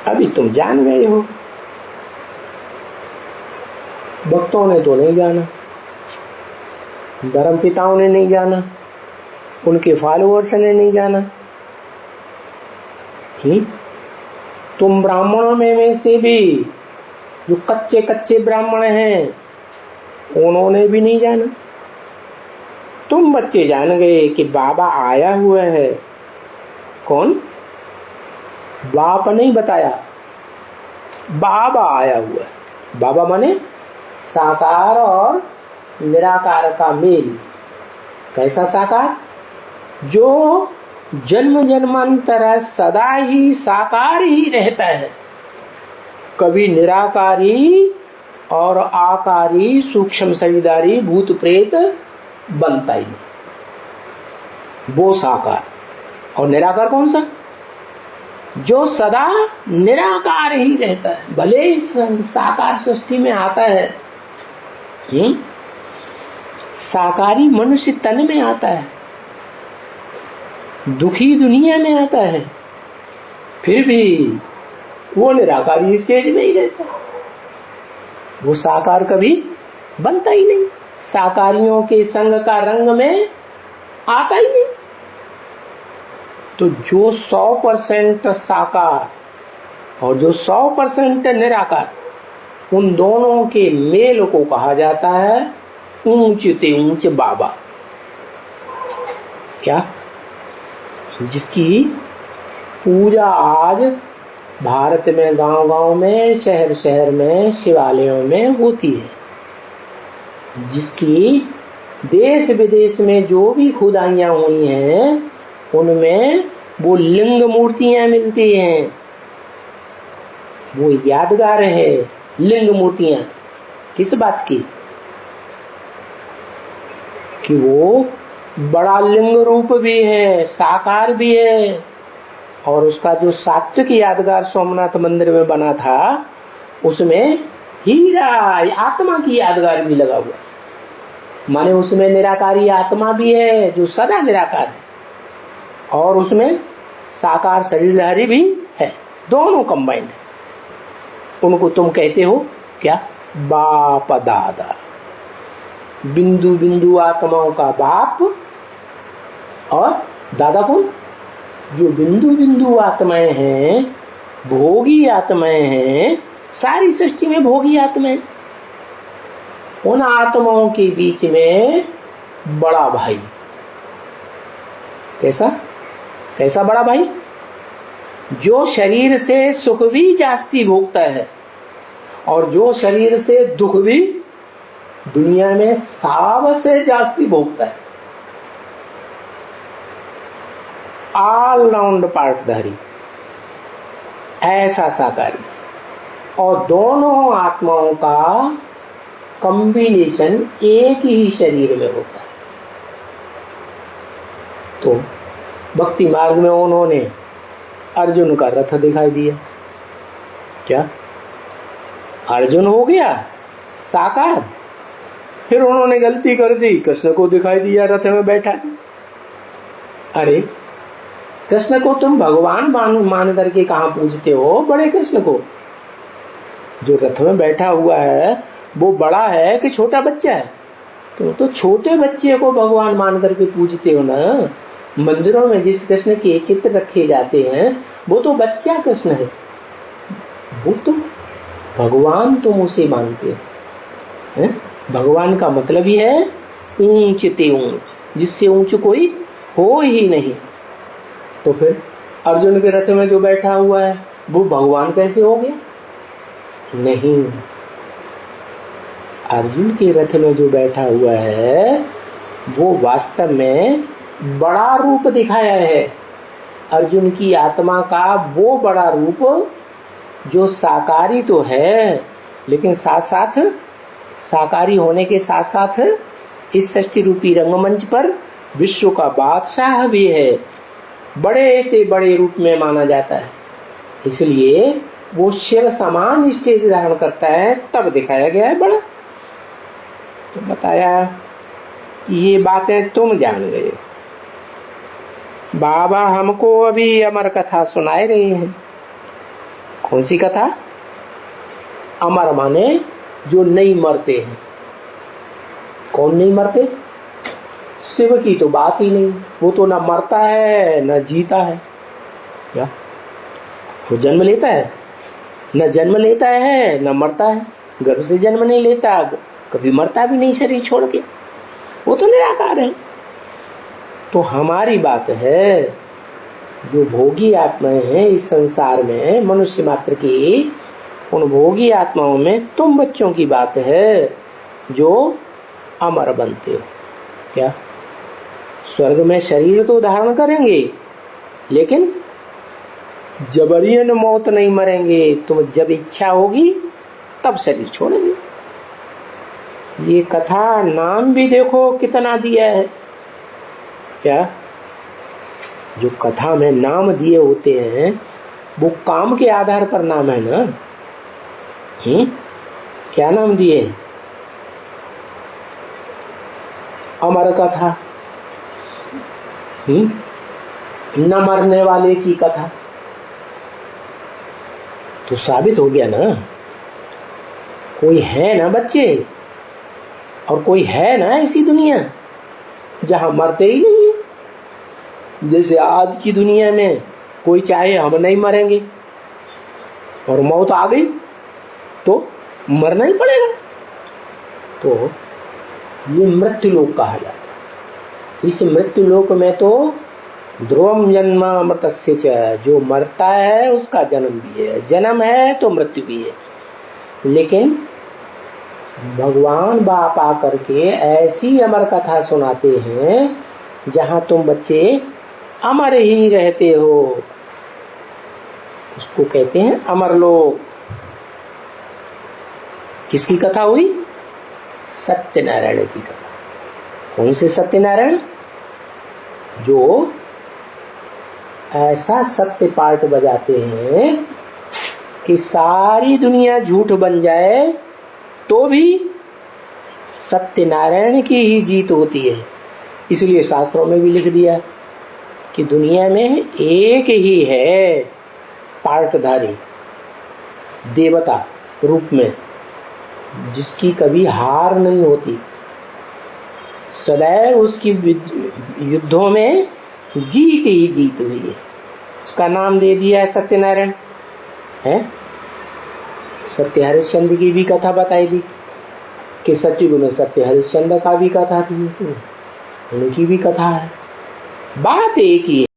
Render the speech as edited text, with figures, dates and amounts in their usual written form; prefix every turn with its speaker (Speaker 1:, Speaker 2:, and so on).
Speaker 1: अभी तुम जान गए हो, भक्तों ने तो नहीं जाना, धर्म पिताओं ने नहीं जाना, उनके फॉलोअर्स ने नहीं जाना। तुम ब्राह्मणों में से भी जो कच्चे कच्चे ब्राह्मण हैं उन्होंने भी नहीं जाना। तुम बच्चे जान गए कि बाबा आया हुआ है। कौन? बाप नहीं बताया, बाबा आया हुआ है। बाबा माने साकार और निराकार का मेल। कैसा साकार? जो जन्म जन्मांतर सदा ही साकार ही रहता है, कभी निराकारी और आकारी सूक्ष्म शरीरधारी भूत प्रेत बनता ही नहीं, वो साकार। और निराकार कौन सा? जो सदा निराकार ही रहता है, भले इस साकार सृष्टि में आता है, साकारी मनुष्य तन में आता है, दुखी दुनिया में आता है, फिर भी वो निराकारी स्टेज में ही रहता है, वो साकार कभी बनता ही नहीं, साकारियों के संग का रंग में आता ही नहीं। तो जो 100% साकार और जो 100% निराकार, उन दोनों के मेल को कहा जाता है ऊंच ते ऊंच बाबा। क्या? जिसकी पूजा आज भारत में गांव गांव में, शहर शहर में, शिवालयों में होती है, जिसकी देश विदेश में जो भी खुदाइयां हुई हैं उनमें वो लिंग मूर्तियां मिलती हैं। वो यादगार है लिंग मूर्तियां। किस बात की? कि वो बड़ा लिंग रूप भी है, साकार भी है, और उसका जो सात्विक यादगार सोमनाथ मंदिर में बना था उसमें हीरा आत्मा की यादगार भी लगा हुआ, माने उसमें निराकारी आत्मा भी है जो सदा निराकार है, और उसमें साकार शरीरधारी भी है, दोनों कंबाइंड है। उनको तुम कहते हो क्या? बाप दादा। बिंदु बिंदु आत्माओं का बाप, और दादा कौन? जो बिंदु बिंदु आत्माएं हैं, भोगी आत्माएं हैं, सारी सृष्टि में भोगी आत्माएं, उन आत्माओं के बीच में बड़ा भाई। कैसा? कैसा बड़ा भाई? जो शरीर से सुख भी जास्ती भोगता है और जो शरीर से दुख भी दुनिया में सबसे जास्ती भोगता है। ऑल राउंड पार्टधारी, ऐसा साकारी, और दोनों आत्माओं का कॉम्बिनेशन एक ही शरीर में होता है। तो भक्ति मार्ग में उन्होंने अर्जुन का रथ दिखाई दिया। क्या? अर्जुन हो गया साकार, फिर उन्होंने गलती कर दी, कृष्ण को दिखाई दिया रथ में बैठा। अरे कृष्ण को तुम भगवान मान करके कहां पूजते हो? बड़े कृष्ण को, जो रथ में बैठा हुआ है वो बड़ा है कि छोटा बच्चा है? तो छोटे बच्चे को भगवान मान करके पूजते हो ना। मंदिरों में जिस कृष्ण के चित्र रखे जाते हैं वो तो बच्चा कृष्ण है, वो तो भगवान तुम उसे मानते हो। भगवान का मतलब ही है ऊंच ते ऊंच, जिससे ऊंच कोई हो ही नहीं। तो फिर अर्जुन के रथ में जो बैठा हुआ है वो भगवान कैसे हो गया? नहीं, अर्जुन के रथ में जो बैठा हुआ है वो वास्तव में बड़ा रूप दिखाया है। अर्जुन की आत्मा का वो बड़ा रूप जो साकारी तो है, लेकिन साथ साथ साकारी होने के साथ साथ इस सृष्टि रूपी रंगमंच पर विश्व का बादशाह भी है, बड़े से बड़े रूप में माना जाता है। इसलिए वो शिव समान स्टेज धारण करता है, तब दिखाया गया है बड़ा। तो बताया कि ये बातें तुम जान गए। बाबा हमको अभी अमर कथा सुनाए रहे हैं। कौन सी कथा? अमर माने जो नहीं मरते हैं। कौन नहीं मरते? शिव की तो बात ही नहीं, वो तो ना मरता है ना जीता है। क्या वो जन्म लेता है? न जन्म लेता है न मरता है, गर्भ से जन्म नहीं लेता, कभी मरता भी नहीं शरीर छोड़ के, वो तो निराकार है। तो हमारी बात है जो भोगी आत्माएं हैं इस संसार में मनुष्य मात्र की, उन भोगी आत्माओं में तुम बच्चों की बात है जो अमर बनते हो। क्या स्वर्ग में शरीर तो धारण करेंगे लेकिन जबरियन मौत नहीं मरेंगे, तुम जब इच्छा होगी तब शरीर छोड़ेंगे। ये कथा नाम भी देखो कितना दिया है। क्या जो कथा में नाम दिए होते हैं वो काम के आधार पर नाम है ना। क्या नाम दिए? अमर कथा, न मरने वाले की कथा। तो साबित हो गया ना, कोई है ना बच्चे, और कोई है ना ऐसी दुनिया जहां मरते ही नहीं है। जैसे आज की दुनिया में कोई चाहे हम नहीं मरेंगे और मौत आ गई तो मरना ही पड़ेगा, तो ये मृत्यु लोक कहा जाता है। इस मृत्यु लोक में तो ध्रुवम जन्म अमृतस्य च, जो मरता है उसका जन्म भी है, जन्म है तो मृत्यु भी है। लेकिन भगवान बाप आकर के ऐसी अमर कथा सुनाते हैं जहां तुम बच्चे अमर ही रहते हो, उसको कहते हैं अमरलोक। किसकी कथा हुई? सत्यनारायण की कथा। कौन से सत्यनारायण? जो ऐसा सत्य पार्ट बजाते हैं कि सारी दुनिया झूठ बन जाए तो भी सत्यनारायण की ही जीत होती है। इसलिए शास्त्रों में भी लिख दिया कि दुनिया में एक ही है पार्टधारी देवता रूप में जिसकी कभी हार नहीं होती, सदैव उसकी युद्धों में जीत ही जीत हुई है। उसका नाम दे दिया है सत्यनारायण है। सत्य हरिश्चंद्र की भी कथा बताई दी कि सतयुग में सत्य हरिश्चंद्र का भी कथा थी, उनकी भी कथा है। बात एक ही है।